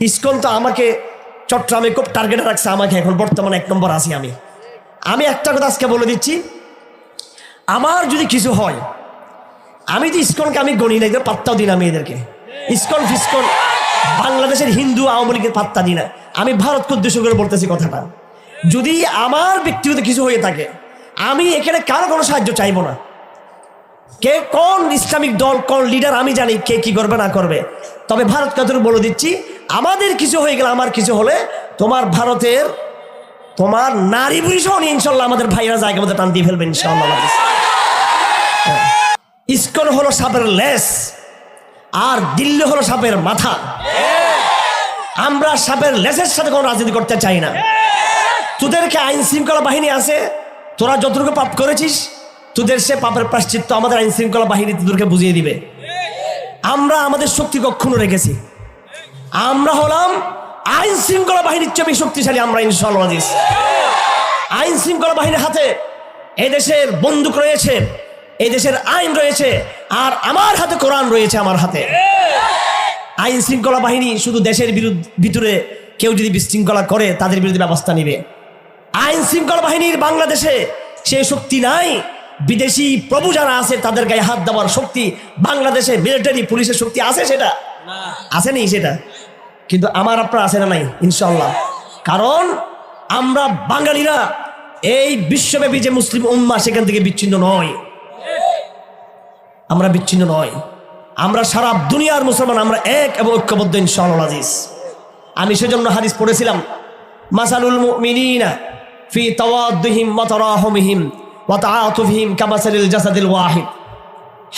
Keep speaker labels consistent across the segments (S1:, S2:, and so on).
S1: ISKCON তো আমাকে চট্টগ্রামে খুব টার্গেটে রাখছে, আমাকে এখন বর্তমানে 1 নম্বর আছি আমি একটা কথা আজকে বলে দিচ্ছি, আমার যদি কিছু হয়, আমি তো ইসকনকে আমি গণি না, এদের পাত্তাও দিই না আমি এদেরকে। ইসকন ফিসকন বাংলাদেশের হিন্দু আওয়ামী লীগের পাত্তা দিই না। আমি ভারতকে উদ্দেশ্য করে বলতেছি কথাটা, যদি আমার ব্যক্তিগত কিছু হয়ে থাকে, আমি এখানে কারো কোনো সাহায্য চাইবো না। কে কোন ইসলামিক দল, কোন লিডার আমি জানি কে কি করবে না করবে। তবে ভারত কাতর বলে দিচ্ছি, আমাদের কিছু হয়ে গেলে, আমার কিছু হলে, তোমার ভারতের তোমার নারী পুরুষ নিয়ে ইনশাল্লাহ আমাদের ভাইরা জায়গা মধ্যে টান দিয়ে ফেলবে ইনশাল্লাহ। ইসকন হলো সাপের লেস, আর দিল্লি হলো সাপের মাথা। আমরা সাপের লেসের সাথে কোনো রাজনীতি করতে চাই না। তোদেরকে আইন শৃঙ্খলা বাহিনী আছে, তোরা যতটুকু পাপ করেছিস, তোদের সে পাপের প্রায়শ্চিত্ত আমাদের আইন শৃঙ্খলা বাহিনী তোদেরকে বুঝিয়ে দিবে। আমরা আমাদের শক্তি কখনো রেখেছি, আমরা হলাম আইন শৃঙ্খলা বাহিনীর চেয়ে বেশি শক্তিশালী আমরা ইনশাআল্লাহ। আইন শৃঙ্খলা বাহিনীর হাতে এই দেশের বন্দুক রয়েছে, এই দেশের আইন রয়েছে, আর আমার হাতে কোরআন রয়েছে। আমার হাতে আইন শৃঙ্খলা বাহিনী শুধু দেশের ভিতরে কেউ যদি বিশৃঙ্খলা করে তাদের বিরুদ্ধে ব্যবস্থা নেবে। আইন শৃঙ্খলা বাহিনীর বাংলাদেশে সেই শক্তি নাই। বিদেশি প্রভু যারা আছে তাদের গায়ে হাত দেওয়ার শক্তি বাংলাদেশে মিলিটারি পুলিশের শক্তি আছে, সেটা আছে নেই সেটা, কিন্তু আমার আপনার আছে না নাই ইনশাল্লাহ। কারণ আমরা বাঙালিরা এই বিশ্বব্যাপী যে মুসলিম উম্মাহ সেখান থেকে বিচ্ছিন্ন নয়, আমরা বিচ্ছিন্ন নয়, আমরা সারা দুনিয়ার মুসলমান, আমরা এক এবং ঐক্যবদ্ধ ইনশাআল্লাহ আজিজ। আমি সেজন্য হাদিস পড়েছিলাম, মাসালুল মুমিনিনা ফি তাওয়াদ্দুহিম ওয়া তারাহুমিহিম ওয়া তাআতুফিহিম কামাসালিল জাসাদিল ওয়াহিদ।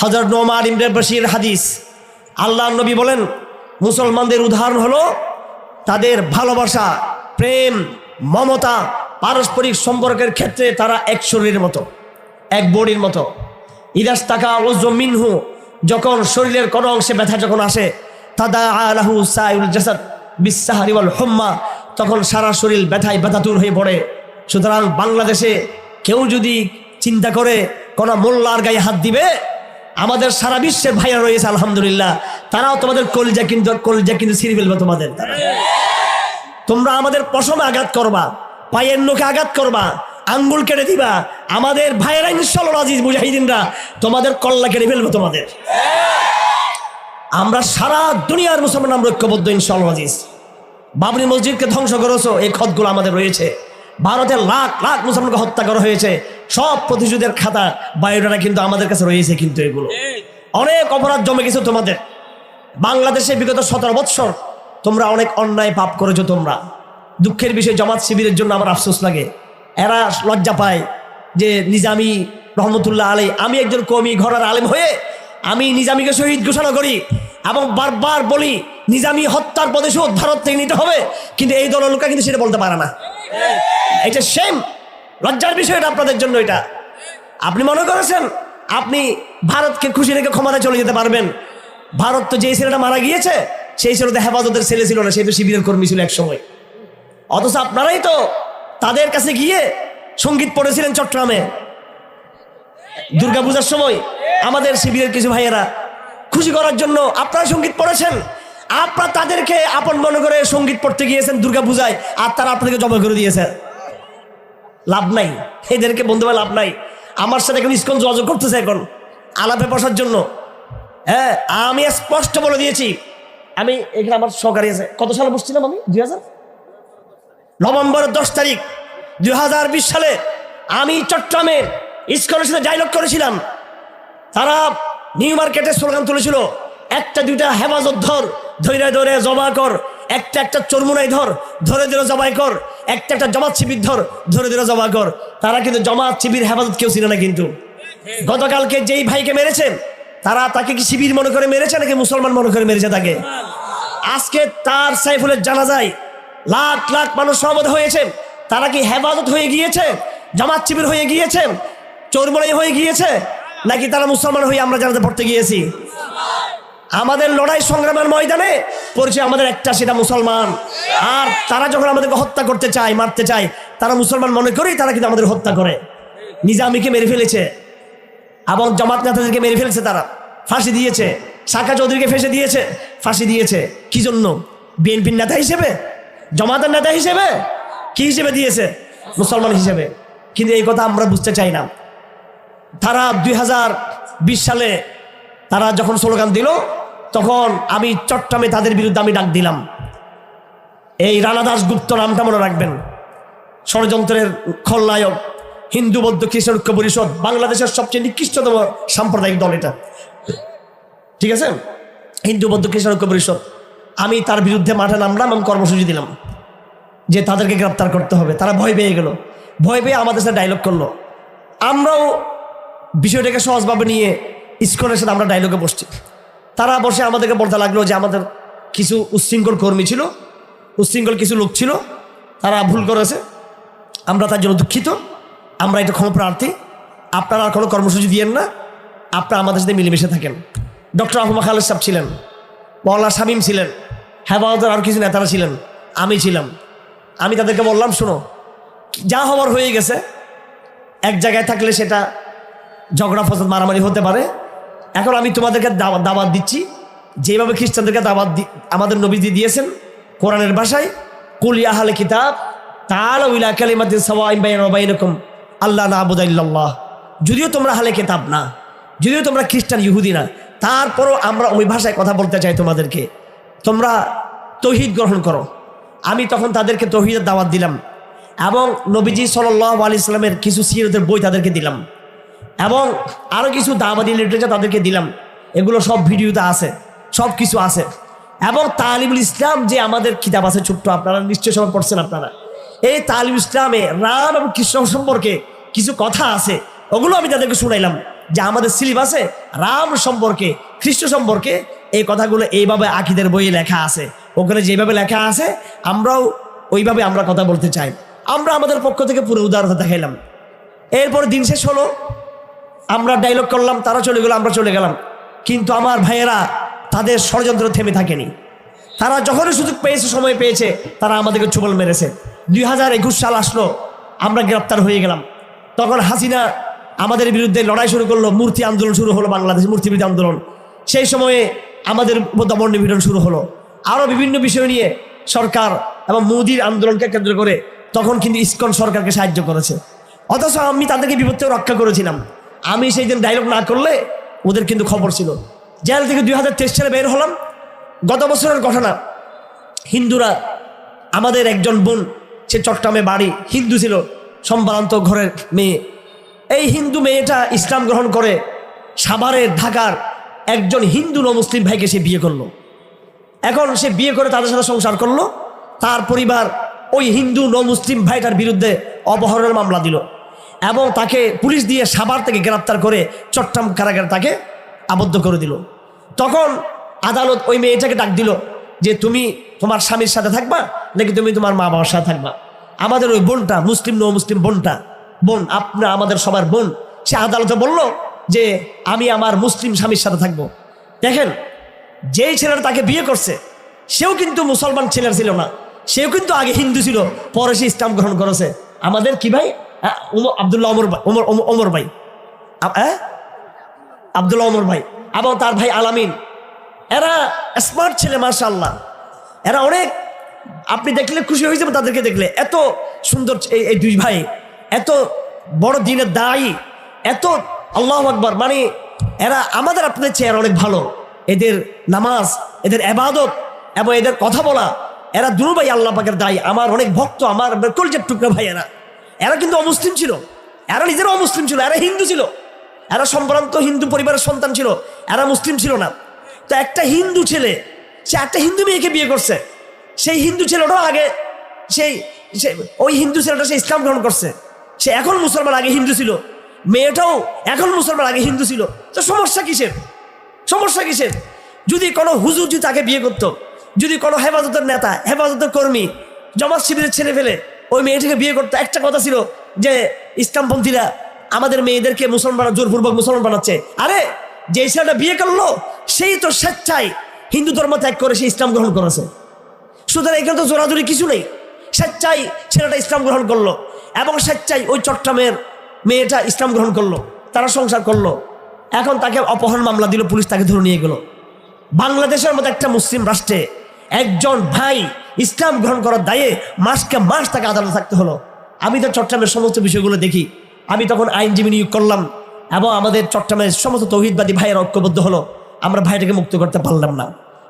S1: হযরত নোমান ইবনে বশীর হাদিস। আল্লাহর নবী বলেন, মুসলমানদের উদাহরণ হলো তাদের ভালোবাসা, প্রেম, মমতা, পারস্পরিক সম্পর্কের ক্ষেত্রে তারা এক শরীরের মতো, এক বডির মতো। ইদাস্তাকা ওয়াজু মিনহু, যখন শরীরের কোনো অংশে ব্যথা যখন আসে, তাদাআ লাহু সাইউল জাসাদ বিসসাহরি ওয়াল হুম্মা, তখন সারা শরীর ব্যথায় ব্যথাতুর হয়ে পড়ে। সুতরাং বাংলাদেশে কেউ যদি চিন্তা করে কোন মোল্লার গায়ে হাত দিবে, আমাদের সারা বিশ্বের ভাইরা রয়েছে আলহামদুলিল্লাহ, তারাও তোমাদের কলিজা কিন্তু ছিঁড়ে ফেলবে তোমাদের। তোমরা আমাদের পশমে আঘাত করবা, পায়ের নখে আঘাত করবা, আঙ্গুল কেটে দিবা, আমাদের ভাইয়েরা ইনশাআল্লাহ আজিজ মুজাহিদিনরা তোমাদের কল্লা কেটে ফেলবে তোমাদের। আমরা সারা দুনিয়ার মুসলমান আমরা ঐক্যবদ্ধ ইনশাআল্লাহ আজিজ। বাবরি মসজিদকে ধ্বংস করেছো, এই খতগুলো আমাদের রয়েছে। ভারতের লাখ লাখ মুসলমানকে হত্যা করা হয়েছে, সব প্রতিশোধের খাতা বায়োডাটা কিন্তু আমাদের কাছে রয়েছে। কিন্তু এগুলো অনেক অপরাধ জমে গেছে তোমাদের। বাংলাদেশে বিগত 17 বৎসর তোমরা অনেক অন্যায় পাপ করেছো। তোমরা দুঃখের বিষয়, জামাত শিবিরের জন্য আমার আফসোস লাগে। এরা লজ্জা পায় যে নিজামী রহমতুল্লাহ আলী, আমি একজন কওমি ঘরানার আলেম হয়ে আমি নিজামীকে শহীদ ঘোষণা করি এবং বারবার বলি নিজামী হত্যার প্রতিশোধ ভারত থেকে নিতে হবে, কিন্তু এই দলের লোকেরা কিন্তু সেটা বলতে পারে না। এটা সেম লজ্জার বিষয় এটা আপনাদের জন্য। এটা আপনি মনে করেছেন আপনি ভারতকে খুশি রেখে ক্ষমতায় চলে যেতে পারবেন? ভারত তো যেই ছেলেটা মারা গিয়েছে সেই ছেলেটা হেফাজতের ছেলে ছিল না, সে তো শিবিরের কর্মী ছিল এক সময়। অথচ আপনারাই তো তাদের কাছে গিয়ে সঙ্গীত পড়েছিলেন চট্টগ্রামে দুর্গাপূজার সময়। আমাদের শিবিরের কিছু ভাইয়েরা খুশি করার জন্য আপনারা সঙ্গীত পড়েছেন। আপনারা তাদেরকে আপন মনে করে সঙ্গীত পড়তে গিয়েছেন দুর্গাপূজায়, আর তারা আপনাদেরকে জমা করে দিয়েছে। লাভ নাই, এদেরকে বন্ধু ভাই লাভ নাই। আমার সাথে এখন ইসকন যোগাযোগ করতেছে এখন আলাপে বসার জন্য। হ্যাঁ, আমি স্পষ্ট বলে দিয়েছি, আমি এখানে আমার সহকারী আছে। কত সালে বসছিলাম আমি? 2000 নভেম্বরের 10 তারিখ 2020 সালে আমি চট্টগ্রামে ইসকনের সাথে ডায়লগ করেছিলাম। তারা নিউ মার্কেটে স্লোগান তুলেছিল, একটা দুইটা হেফাজত ধর, ধৈর্য ধরে জমা কর, একটা চরমুনাই ধর, ধরে ধরে জবাই কর, একটা জামাত শিবির ধর, ধরে ধরে জমা কর। তারা কিন্তু জামাত শিবির হেফাজত কেউ ছিল না। কিন্তু গতকালকে যেই ভাইকে মেরেছে, তারা তাকে কি শিবির মনে করে মেরেছে নাকি মুসলমান মনে করে মেরেছে তাকে? আজকে তার সাইফুলের জানাজায় লাখ লাখ মানুষ সমবেত হয়েছে। তারা কি হেফাজত হয়ে গিয়েছে, জামাত শিবির হয়ে গিয়েছে, চরমুনাই হয়ে গিয়েছে, নাকি তারা মুসলমান হয়ে আমরা জানাতে পড়তে গিয়েছি? আমাদের লড়াই সংগ্রামের ময়দানে পরিচয় আমাদের একটা, সেটা মুসলমান। আর তারা যখন আমাদেরকে হত্যা করতে চায়, মারতে চায়, তারা মুসলমান মনে করেই তারা কিন্তু আমাদের হত্যা করে। নিজামীকে মেরে ফেলেছে এবং জামাত নেতাদেরকে মেরে ফেলেছে, তারা ফাঁসি দিয়েছে। শাখা চৌধুরীকে ফেঁসে দিয়েছে, ফাঁসি দিয়েছে। কি জন্য? বিএনপির নেতা হিসেবে, জামাতের নেতা হিসেবে, কি হিসেবে দিয়েছে? মুসলমান হিসেবে। কিন্তু এই কথা আমরা বুঝতে চাই না। তারা 2020 সালে তারা যখন স্লোগান দিল, তখন আমি চট্টগ্রামে তাদের বিরুদ্ধে আমি ডাক দিলাম। এই রানা দাশগুপ্ত নামটা মনে রাখবেন, ষড়যন্ত্রের খলনায়ক। হিন্দু বৌদ্ধ খ্রিস্টান ঐক্য পরিষদ বাংলাদেশের সবচেয়ে নিকৃষ্টতম সাম্প্রদায়িক দল এটা, ঠিক আছে? হিন্দু বৌদ্ধ খ্রিস্টান ঐক্য পরিষদ। আমি তার বিরুদ্ধে মাঠে নামলাম এবং কর্মসূচি দিলাম যে তাদেরকে গ্রেপ্তার করতে হবে। তারা ভয় পেয়ে গেল, ভয় পেয়ে আমাদের সাথে ডায়লগ করলো। আমরাও বিষয়টাকে সহজভাবে নিয়ে ইসকনের সাথে আমরা ডায়লগে বসছি। তারা বসে আমাদেরকে বলতে লাগলো যে আমাদের কিছু উচ্ছৃঙ্খল কর্মী ছিল, উচ্ছৃঙ্খল কিছু লোক ছিল, তারা ভুল করেছে, আমরা তার জন্য দুঃখিত, আমরা এটা ক্ষমা প্রার্থী, আপনারা আর কোনো কর্মসূচি দিয়েন না, আপনারা আমাদের সাথে মিলেমিশে থাকেন। ডক্টর আহমদ খালেদ সাহেব ছিলেন, মওলানা শামীম ছিলেন, হেফাজতের আর কিছু নেতারা ছিলেন, আমি ছিলাম। আমি তাদেরকে বললাম, শোনো, যা হওয়ার হয়ে গেছে, এক জায়গায় থাকলে সেটা ঝগড়া ফসদ মারামারি হতে পারে। এখন আমি তোমাদেরকে দাওয়াত দিচ্ছি, যেভাবে খ্রিস্টানদেরকে দাওয়াত আমাদের নবীজি দিয়েছেন কোরআনের ভাষায়, কুল ইয়া আহলে কিতাব তাআলাউ ইলা কালিমাতিন সাওয়াইন বাইনানা ওয়া বাইনাকুম আল্লা না'বুদা ইল্লাল্লাহ। যদিও তোমরা আহলে কিতাব না, যদিও তোমরা খ্রিস্টান ইহুদি না, তারপরও আমরা ওই ভাষায় কথা বলতে চাই তোমাদেরকে, তোমরা তৌহিদ গ্রহণ করো। আমি তখন তাদেরকে তৌহিদের দাওয়াত দিলাম এবং নবীজি সাল্লাল্লাহু আলাইহি সাল্লামের কিছু সিরাতের বই তাদেরকে দিলাম এবং আরও কিছু দাওয়াতি লিটারেচার তাদেরকে দিলাম। এগুলো সব ভিডিওতে আছে, সব কিছু আছে। এবং তালিমুল ইসলাম যে আমাদের কিতাব আছে ছোট্ট, আপনারা নিশ্চয় সবাই পড়ছেন আপনারা, এই তালিমুল ইসলামে রাম এবং কৃষ্ণ সম্পর্কে কিছু কথা আছে, ওগুলো আমি তাদেরকে শুনাইলাম যে আমাদের সিলেবাসে রাম সম্পর্কে কৃষ্ণ সম্পর্কে এই কথাগুলো এইভাবে আকিদের বইয়ে লেখা আছে, ওখানে যেভাবে লেখা আছে আমরাও ওইভাবে আমরা কথা বলতে চাই। আমরা আমাদের পক্ষ থেকে পুরো উদারতা দেখাইলাম। এরপর দিন শেষ হলো, আমরা ডায়লগ করলাম, তারা চলে গেল, আমরা চলে গেলাম। কিন্তু আমার ভাইয়েরা তাদের ষড়যন্ত্র থেমে থাকেনি। তারা যখনই সুযোগ পেয়েছে, সময় পেয়েছে, তারা আমাদেরকে চুবল মেরেছে। 2021 সাল আসলো, আমরা গ্রেপ্তার হয়ে গেলাম। তখন হাসিনা আমাদের বিরুদ্ধে লড়াই শুরু করলো, মূর্তি আন্দোলন শুরু হলো, বাংলাদেশ মূর্তি বিরোধী আন্দোলন। সেই সময়ে আমাদের দমন নিপীড়ন শুরু হলো, আরও বিভিন্ন বিষয় নিয়ে সরকার এবং মোদির আন্দোলনকে কেন্দ্র করে তখন কিন্তু ইসকন সরকারকে সাহায্য করেছে। অথচ আমি তাদেরকে বিপদ রক্ষা করেছিলাম। আমি সেই দিন ডায়লগ না করলে ওদের কিন্তু খবর ছিল। জেল থেকে 2023 সালে বের হলাম। গত বছরের ঘটনা, হিন্দুরা, আমাদের একজন বোন, সে চট্টগ্রামে বাড়ি, হিন্দু ছিল, সম্ভ্রান্ত ঘরের মেয়ে। এই হিন্দু মেয়েটা ইসলাম গ্রহণ করে সাভারের ঢাকার একজন হিন্দু মুসলিম ভাইকে সে বিয়ে করলো। এখন সে বিয়ে করে তাদের সাথে সংসার করলো। তার পরিবার ওই হিন্দু মুসলিম ভাইটার বিরুদ্ধে অপহরণের মামলা দিল এবং তাকে পুলিশ দিয়ে সাভার থেকে গ্রেপ্তার করে চট্টগ্রাম কারাগারে তাকে আবদ্ধ করে দিল। তখন আদালত ওই মেয়েটাকে ডাক দিল যে তুমি তোমার স্বামীর সাথে থাকবা নাকি তুমি তোমার মা বাবার সাথে থাকবা। আমাদের ওই বোনটা, মুসলিম মুসলিম বোন, আপনার আমাদের সবার বোন, সে আদালতে বলল যে আমি আমার মুসলিম স্বামীর সাথে থাকবো। দেখেন, যেই ছেলেটা তাকে বিয়ে করছে সেও কিন্তু মুসলমান ছেলের ছিল না, সেও কিন্তু আগে হিন্দু ছিল, পরে সে ইসলাম গ্রহণ করেছে। আমাদের কি ভাই, আব্দুল্লাহ ওমর ভাই, আব্দুল্লাহ ওমর ভাই এবং তার ভাই আলামিন, এরা স্মার্ট ছেলে, মাশাআল্লাহ। এরা অনেক, আপনি দেখলে খুশি হয়ে যাবেন তাদেরকে দেখলে, এত সুন্দর এই দুই ভাই, এত বড় দিনের দায়ী, এত আল্লাহু আকবার, মানে এরা আমাদের আপনাদের চেয়ে অনেক ভালো। এদের নামাজ, এদের ইবাদত এবং এদের কথা বলা, এরা দুই ভাই আল্লাহ পাকের দায়ী, আমার অনেক ভক্ত, আমার কলজের টুকরা ভাই। এরা কিন্তু অমুসলিম ছিল, এরা নিজেরা অমুসলিম ছিল, এরা হিন্দু ছিল, এরা সম্ভ্রান্ত হিন্দু পরিবারের সন্তান ছিল, এরা মুসলিম ছিল না। তো একটা হিন্দু ছেলে, সে একটা হিন্দু মেয়েকে বিয়ে করছে। সেই হিন্দু ছেলেটাও আগে ওই হিন্দু ছেলেটা সে ইসলাম গ্রহণ করছে, সে এখন মুসলমান, আগে হিন্দু ছিল। মেয়েটাও এখন মুসলমান, আগে হিন্দু ছিল। তো সমস্যা কিসের? সমস্যা কিসের? যদি কোনো হুজুর যদি তাকে বিয়ে করতো, যদি কোনো হেফাজতের নেতা, হেফাজতের কর্মী, জামাত শিবিরের ছেলে ফেলে ওই মেয়েটাকে বিয়ে করতো, একটা কথা ছিল যে ইসলামপন্থীরা আমাদের মেয়েদেরকে মুসলমান, জোরপূর্বক মুসলমান বানাচ্ছে। আরে যে ছেলেটা বিয়ে করলো সেই তো স্বেচ্ছায় হিন্দু ধর্ম ত্যাগ করে সে ইসলাম গ্রহণ করেছে। সুতরাং এখানে তো জোরাজুরি কিছু নেই, স্বেচ্ছায় ছেলেটা ইসলাম গ্রহণ করলো এবং স্বেচ্ছায় ওই চট্টগ্রামের মেয়েটা ইসলাম গ্রহণ করলো, তারা সংসার করলো। এখন তাকে অপহরণ মামলা দিল, পুলিশ তাকে ধরে নিয়ে গেল। বাংলাদেশের মতো একটা মুসলিম রাষ্ট্রে একজন ভাই ইসলাম গ্রহণ করার দায়ে মাসকে মাস তাকে আদালতে থাকতে হলো। আমি তো চট্টগ্রামের সমস্ত বিষয়গুলো দেখি, আমি তখন আইনজীবী নিয়োগ করলাম এবং আমাদের চট্টগ্রামের সমস্ত তৌহিদবাদী ভাইয়েরা ঐক্যবদ্ধ হলো, আমরা ভাইটাকে মুক্ত করতে পারলাম না।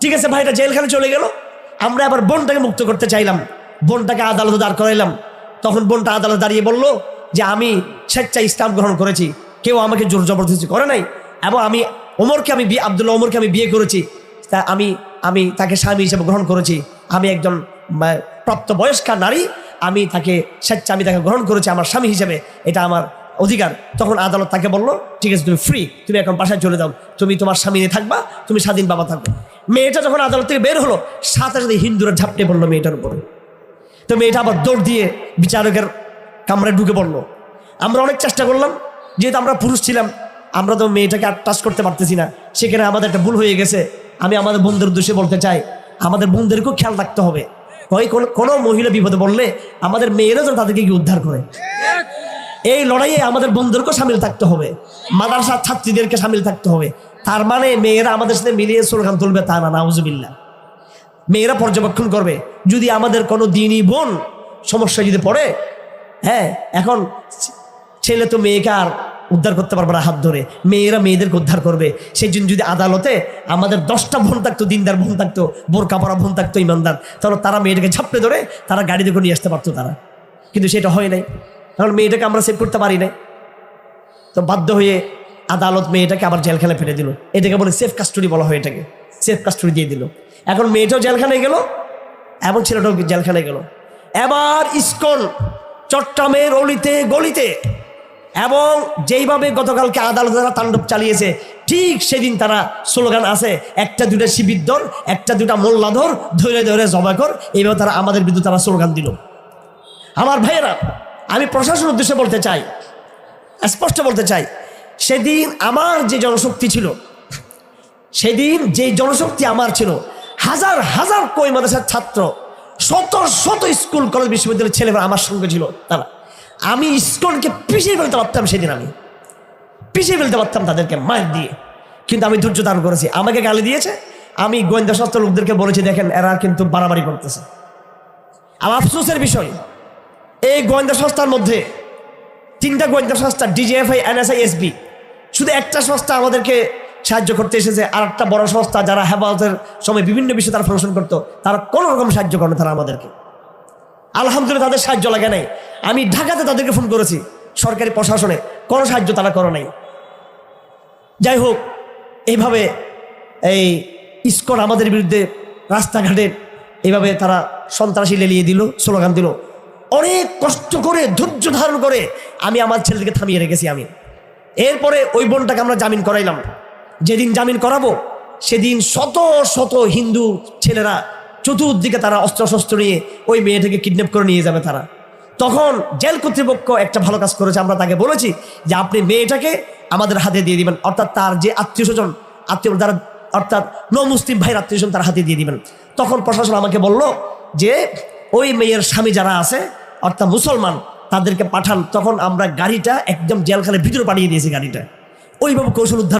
S1: ঠিক আছে, ভাইটা জেলখানে চলে গেল, আমরা আবার বোনটাকে মুক্ত করতে চাইলাম, বোনটাকে আদালতে দাঁড় করাইলাম। তখন বোনটা আদালতে দাঁড়িয়ে বলল যে আমি স্বেচ্ছায় ইসলাম গ্রহণ করেছি, কেউ আমাকে জোর জবরদস্তি করে নাই, এবং আমি আব্দুল্লাহ ওমরকে আমি বিয়ে করেছি, তা আমি তাকে স্বামী হিসেবে গ্রহণ করেছি, আমি একজন প্রাপ্তবয়স্কা নারী, আমি তাকে গ্রহণ করেছি আমার স্বামী হিসেবে, এটা আমার অধিকার। তখন আদালত তাকে বলল ঠিক আছে, তুমি ফ্রি, তুমি এখন বাসায় চলে যাও, তুমি তোমার স্বামী নিয়ে থাকবা, তুমি স্বাধীন বাবা থাকবে। মেয়েটা যখন আদালত থেকে বের হলো, সাথে সাথে হিন্দুরা ঝাপটে পড়লো মেয়েটার উপরে। তো মেয়েটা আবার দৌড় দিয়ে বিচারকের কামরায় ঢুকে পড়লো। আমরা অনেক চেষ্টা করলাম, যেহেতু আমরা পুরুষ ছিলাম, আমরা তো মেয়েটাকে আর টাচ করতে পারতেছি না, সেখানে আমাদের একটা ভুল হয়ে গেছে। আমি আমাদের বোনদের উদ্দেশ্যে বলতে চাই, আমাদের বোনদেরকেও খেয়াল রাখতে হবে, কোনো মহিলা বিপদে বললে আমাদের মেয়েরা যেন তাদেরকে গিয়ে উদ্ধার করে। এই লড়াইয়ে আমাদের বোনদেরকেও সামিল থাকতে হবে, মাদ্রাসার ছাত্রীদেরকে সামিল থাকতে হবে। তার মানে মেয়েরা আমাদের সাথে মিলিয়ে স্লোগান তুলবে তা না, নাউজুবিল্লাহ। মেয়েরা পর্যবেক্ষণ করবে, যদি আমাদের কোনো দিনই বোন সমস্যা যদি পড়ে, হ্যাঁ, এখন ছেলে তো মেয়েকে আর উদ্ধার করতে পারবে না হাত ধরে, মেয়েরা মেয়েদেরকে উদ্ধার করবে। সেই জন্য যদি আদালতে আমাদের 10টা বোন থাকতো, দিনদার বোন থাকতো, বোরকা পরা বোন থাকতো, ইমানদার, তাহলে তারা মেয়েটাকে ঝাপড়ে ধরে তারা গাড়িতে করে নিয়ে আসতে পারতো তারা, কিন্তু সেটা হয় নাই। কারণ মেয়েটাকে আমরা সেভ করতে পারি নাই, তো বাধ্য হয়ে আদালত মেয়েটাকে আবার জেলখানায় ফেলে দিল। এটাকে বলে সেফ কাস্টডি বলা হয়, এটাকে সেফ কাস্টডি দিয়ে দিল। এখন মেয়েটাও জেলখানায় গেল এবং ছেলেটাও জেলখানায় গেল। এবার ইসকন চট্টগ্রামের অলিতে গলিতে, এবং যেইভাবে গতকালকে আদালতে তারা তাণ্ডব চালিয়েছে, ঠিক সেদিন তারা স্লোগান আছে, একটা দুটা শিবির ধর, একটা দুটা মোল্লা ধর, ধরে ধরে জবা কর, এইভাবে তারা আমাদের বিরুদ্ধে তারা স্লোগান দিল। আমার ভাইয়েরা, আমি প্রশাসনের উদ্দেশ্যে বলতে চাই, স্পষ্ট বলতে চাই, সেদিন আমার যে জনশক্তি ছিল, সেদিন যে জনশক্তি আমার ছিল, হাজার হাজার কই মাদ্রাসার ছাত্র, শত শত স্কুল কলেজ বিশ্ববিদ্যালয়ের ছেলেরা আমার সঙ্গে ছিল। তারা, আমি ইসকনকে পিছিয়ে ফেলতে পারতাম, সেদিন আমি পিছিয়ে ফেলতে পারতাম তাদেরকে মার দিয়ে, কিন্তু আমি ধৈর্য ধারণ করেছি। আমাকে গালি দিয়েছে, আমি গোয়েন্দা সংস্থার লোকদেরকে বলেছি দেখেন এরা কিন্তু বাড়াবাড়ি করতেছে। আমার আফসোসের বিষয়, এই গোয়েন্দা সংস্থার মধ্যে 3টা গোয়েন্দা সংস্থা, ডিজিএফআই, এনএসআই, এসবি, শুধু একটা সংস্থা আমাদেরকে সাহায্য করতে এসেছে, আর একটা বড় সংস্থা যারা হেফাজতের সময় বিভিন্ন বিষয়ে তারা ফাংশন করতো, তারা কোনো রকম সাহায্য করে না তারা আমাদেরকে। আলহামদুলিল্লাহ, তাদের সাহায্য লাগে নাই। আমি ঢাকাতে তাদেরকে ফোন করেছি, সরকারি প্রশাসনে কোনো সাহায্য তারা করে নাই। যাই হোক, এইভাবে এই ইসকন আমাদের বিরুদ্ধে রাস্তাঘাটে এইভাবে তারা সন্ত্রাসী লেলিয়ে দিল, স্লোগান দিল। অনেক কষ্ট করে ধৈর্য ধারণ করে আমি আমার ছেলেকে থামিয়ে রেখেছি। আমি এরপরে ওই বোনটাকে আমরা জামিন করাইলাম। যেদিন জামিন করাবো সেদিন শত শত হিন্দু ছেলেরা চতুর্দিকে তারা অস্ত্রশস্ত্র নিয়ে ওই মেয়েটাকে কিডন্যাপ করে নিয়ে যাবে তারা। তখন জেল কর্তৃপক্ষ একটা ভালো কাজ করেছে, আমরা তাকে বলেছি যে আপনি মেয়েটাকে আমাদের হাতে দিয়ে দিবেন, অর্থাৎ তার যে আত্মীয় যারা, অর্থাৎ মুসলিম ভাইয়ের আত্মীয় স্বজন তার হাতে দিয়ে দিবেন। তখন প্রশাসন আমাকে বলল যে ওই মেয়ের স্বামী যারা আছে, অর্থাৎ মুসলমান, তাদেরকে পাঠান। তখন আমরা গাড়িটা একদম জেলখানার ভিতরে পাঠিয়ে দিয়েছি, গাড়িটা ওইভাবে কৌশল উদ্ধার